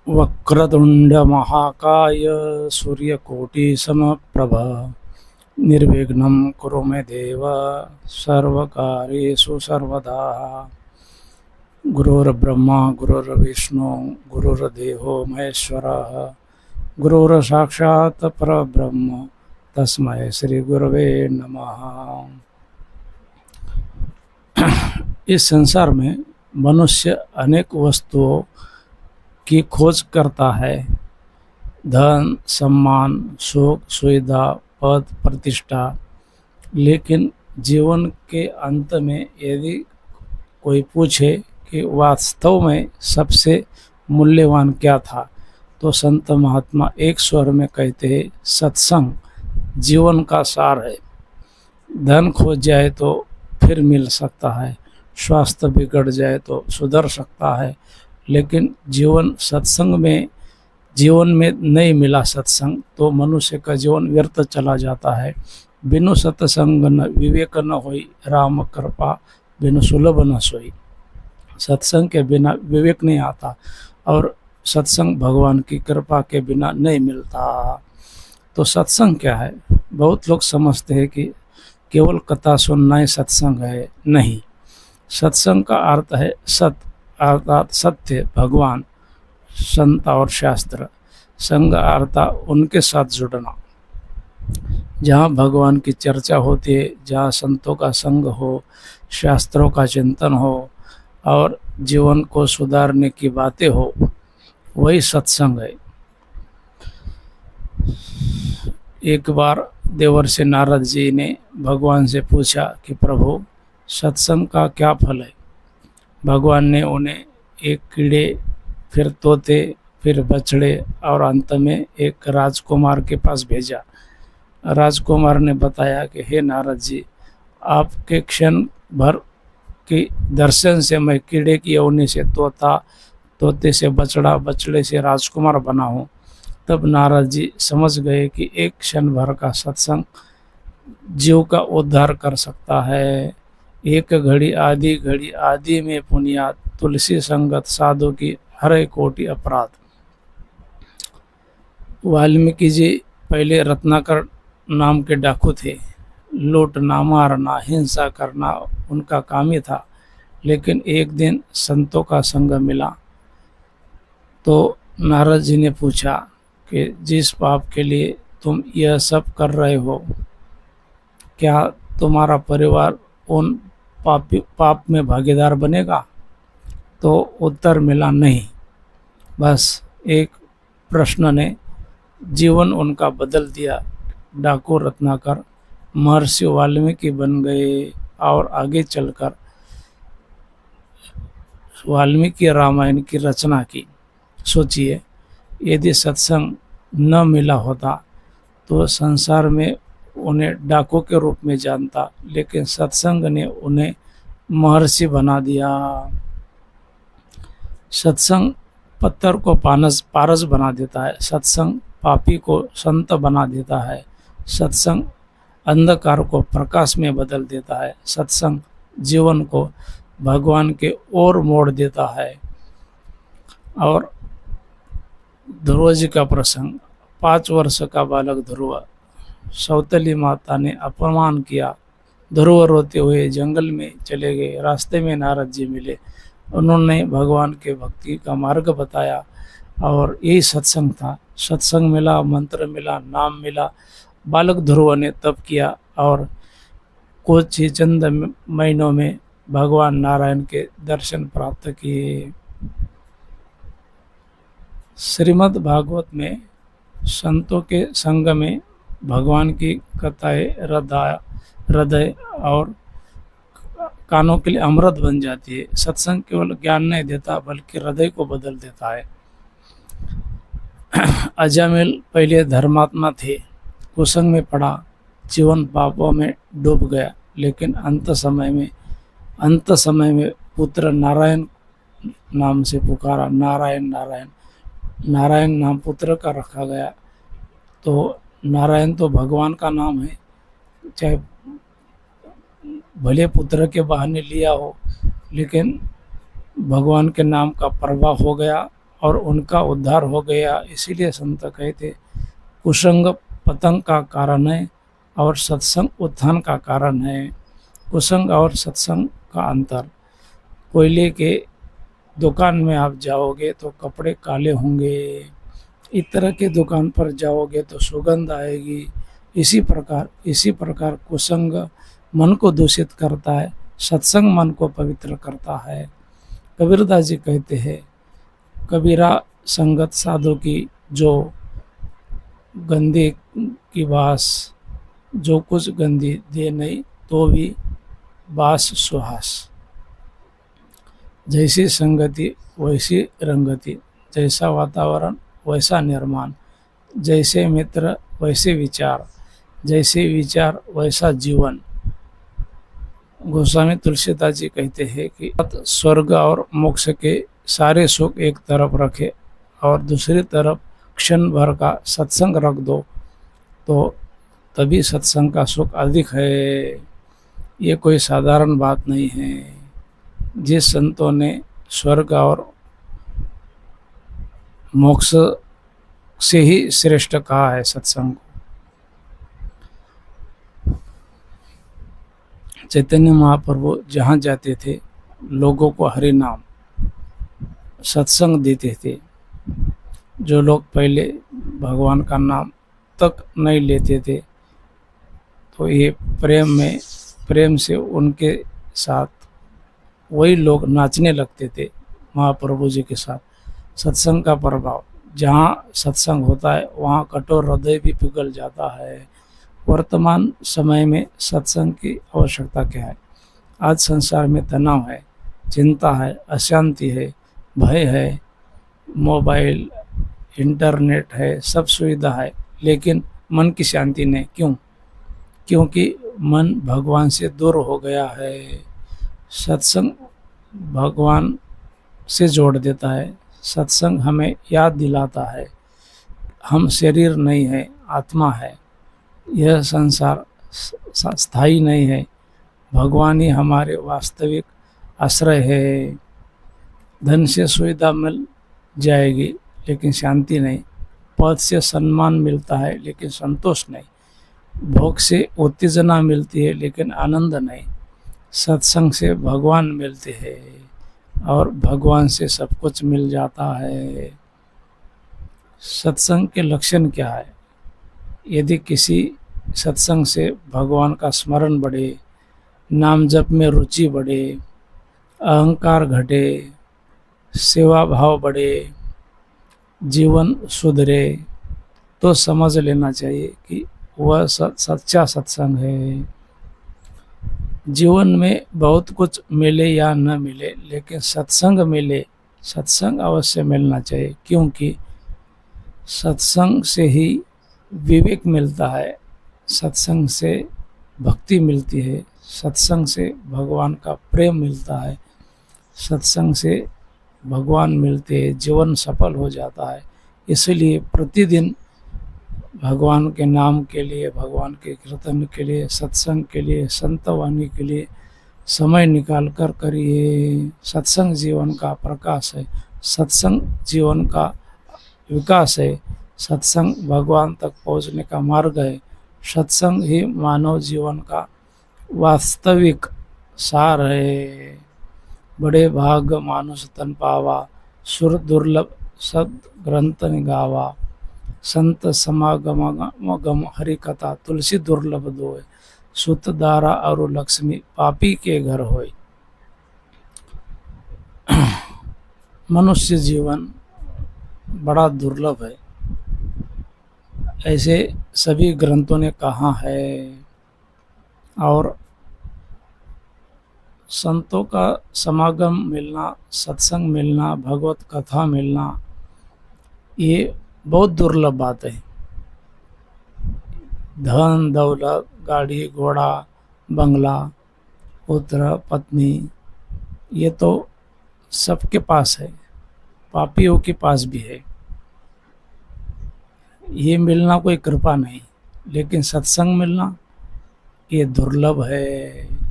वक्रतुंड महाकाय सूर्यकोटि समप्रभ निर्विघ्नं कुरु मे देव सर्वकार्येषु सर्वदा। गुरुर्ब्रह्मा गुरुर्विष्णु गुरुर्देवो महेश्वरः गुरुर्साक्षात् परब्रह्म तस्मै श्री गुरवे नमः। इस संसार में मनुष्य अनेक वस्तुओं की खोज करता है। धन, सम्मान, सुख, सुविधा, पद, प्रतिष्ठा। लेकिन जीवन के अंत में यदि कोई पूछे कि वास्तव में सबसे मूल्यवान क्या था, तो संत महात्मा एक स्वर में कहते हैं, सत्संग जीवन का सार है। धन खो जाए तो फिर मिल सकता है, स्वास्थ्य बिगड़ जाए तो सुधर सकता है, लेकिन जीवन में नहीं मिला सत्संग तो मनुष्य का जीवन व्यर्थ चला जाता है। बिनु सत्संग न विवेक न होई, राम कृपा बिनु सुलभ न सोई। सत्संग के बिना विवेक नहीं आता और सत्संग भगवान की कृपा के बिना नहीं मिलता। तो सत्संग क्या है? बहुत लोग समझते हैं कि केवल कथा सुनना ही सत्संग है। नहीं, सत्संग का अर्थ है अर्थात सत्य, भगवान, संत और शास्त्र। संग अर्थात उनके साथ जुड़ना। जहाँ भगवान की चर्चा होती है, जहाँ संतों का संग हो, शास्त्रों का चिंतन हो और जीवन को सुधारने की बातें हो, वही सत्संग है। एक बार देवर्षि नारद जी ने भगवान से पूछा कि प्रभु, सत्संग का क्या फल है? भगवान ने उन्हें एक कीड़े, फिर तोते, फिर बछड़े और अंत में एक राजकुमार के पास भेजा। राजकुमार ने बताया कि हे नारद जी, आपके क्षण भर के दर्शन से मैं कीड़े की योनि से तोता, तोते से बछड़ा, बछड़े से राजकुमार बना हूँ। तब नारद जी समझ गए कि एक क्षण भर का सत्संग जीव का उद्धार कर सकता है। एक घड़ी आदि में पुनिया, तुलसी संगत साधु की हरे कोटि अपराध। वाल्मीकि जी पहले रत्नाकर नाम के डाकू थे। लूटना, मारना, हिंसा करना उनका काम ही था। लेकिन एक दिन संतों का संग मिला तो नारद जी ने पूछा कि जिस पाप के लिए तुम यह सब कर रहे हो, क्या तुम्हारा परिवार उन पाप में भागीदार बनेगा? तो उत्तर मिला, नहीं। बस एक प्रश्न ने जीवन उनका बदल दिया। डाकू रत्नाकर महर्षि वाल्मीकि बन गए और आगे चलकर वाल्मीकि रामायण की रचना की। सोचिए, यदि सत्संग न मिला होता तो संसार में उन्हें डाकू के रूप में जानता, लेकिन सत्संग ने उन्हें महर्षि बना दिया। सत्संग पत्थर को पारस बना देता है। सत्संग पापी को संत बना देता है। सत्संग अंधकार को प्रकाश में बदल देता है। सत्संग जीवन को भगवान के ओर मोड़ देता है। और ध्रुव जी का प्रसंग, 5 वर्ष का बालक ध्रुव, सौतली माता ने अपमान किया। ध्रुव रोते हुए जंगल में चले गए। रास्ते में नारद जी मिले। उन्होंने भगवान के भक्ति का मार्ग बताया और यही सत्संग था। सत्संग मिला, मंत्र मिला, नाम मिला। बालक ध्रुव ने तप किया और कुछ ही चंद महीनों में भगवान नारायण के दर्शन प्राप्त किए। श्रीमद् भागवत में संतों के संग में भगवान की कथाएं हृदय और कानों के लिए अमृत बन जाती है। सत्संग केवल ज्ञान नहीं देता बल्कि हृदय को बदल देता है। अजामिल पहले धर्मात्मा थे, कुसंग में पड़ा, जीवन पापों में डूब गया। लेकिन अंत समय में पुत्र नारायण नाम से पुकारा। नारायण नाम पुत्र का रखा गया। तो नारायण तो भगवान का नाम है, चाहे भले पुत्र के बहाने लिया हो, लेकिन भगवान के नाम का प्रभाव हो गया और उनका उद्धार हो गया। इसीलिए संत कहते कुसंग पतंग का कारण है और सत्संग उत्थान का कारण है। कुसंग और सत्संग का अंतर, कोयले के दुकान में आप जाओगे तो कपड़े काले होंगे, इत्र के दुकान पर जाओगे तो सुगंध आएगी। इसी प्रकार कुसंग मन को दूषित करता है, सत्संग मन को पवित्र करता है। कबीरदास जी कहते हैं, कबीरा संगत साधु की जो गंदे की बास, जो कुछ गंदी दे नहीं तो भी बास सुहास। जैसी संगति वैसी रंगति, जैसा वातावरण वैसा निर्माण, जैसे मित्र वैसे विचार, जैसे विचार वैसा जीवन। गोस्वामी तुलसीदास जी कहते हैं कि स्वर्ग और मोक्ष के सारे सुख एक तरफ रखे और दूसरी तरफ क्षण भर का सत्संग रख दो तो तभी सत्संग का सुख अधिक है। ये कोई साधारण बात नहीं है। जिस संतों ने स्वर्ग और मोक्ष से ही श्रेष्ठ कहा है सत्संग को। चैतन्य महाप्रभु जहाँ जाते थे लोगों को हरि नाम सत्संग देते थे। जो लोग पहले भगवान का नाम तक नहीं लेते थे तो ये प्रेम से उनके साथ वही लोग नाचने लगते थे महाप्रभु जी के साथ। सत्संग का प्रभाव, जहाँ सत्संग होता है वहाँ कठोर हृदय भी पिघल जाता है। वर्तमान समय में सत्संग की आवश्यकता क्या है? आज संसार में तनाव है, चिंता है, अशांति है, भय है, मोबाइल, इंटरनेट है, सब सुविधा है, लेकिन मन की शांति नहीं। क्यों? क्योंकि मन भगवान से दूर हो गया है। सत्संग भगवान से जोड़ देता है। सत्संग हमें याद दिलाता है हम शरीर नहीं है, आत्मा है। यह संसार स्थायी नहीं है, भगवान ही हमारे वास्तविक आश्रय है। धन से सुविधा मिल जाएगी लेकिन शांति नहीं, पद से सम्मान मिलता है लेकिन संतोष नहीं, भोग से उत्तेजना मिलती है लेकिन आनंद नहीं। सत्संग से भगवान मिलते हैं और भगवान से सब कुछ मिल जाता है। सत्संग के लक्षण क्या है? यदि किसी सत्संग से भगवान का स्मरण बढ़े, नाम जप में रुचि बढ़े, अहंकार घटे, सेवा भाव बढ़े, जीवन सुधरे, तो समझ लेना चाहिए कि वह सच्चा सत्संग है। जीवन में बहुत कुछ मिले या न मिले, लेकिन सत्संग मिले, सत्संग अवश्य मिलना चाहिए। क्योंकि सत्संग से ही विवेक मिलता है, सत्संग से भक्ति मिलती है, सत्संग से भगवान का प्रेम मिलता है, सत्संग से भगवान मिलते हैं, जीवन सफल हो जाता है। इसलिए प्रतिदिन भगवान के नाम के लिए, भगवान के कीर्तन के लिए, सत्संग के लिए, संतवाणी के लिए समय निकाल कर करिए। सत्संग जीवन का प्रकाश है, सत्संग जीवन का विकास है, सत्संग भगवान तक पहुंचने का मार्ग है। सत्संग ही मानव जीवन का वास्तविक सार है। बड़े भाग मानुष तन पावा, सुर दुर्लभ सद ग्रंथ गावा, संत समागम हरि कथा, तुलसी दुर्लभ दोय, सुत दारा और लक्ष्मी पापी के घर होय। मनुष्य जीवन बड़ा दुर्लभ है, ऐसे सभी ग्रंथों ने कहा है। और संतों का समागम मिलना, सत्संग मिलना, भगवत कथा मिलना, ये बहुत दुर्लभ बात है। धन दौलत, गाड़ी घोड़ा, बंगला, पुत्र पत्नी, ये तो सबके पास है, पापियों के पास भी है। ये मिलना कोई कृपा नहीं, लेकिन सत्संग मिलना ये दुर्लभ है।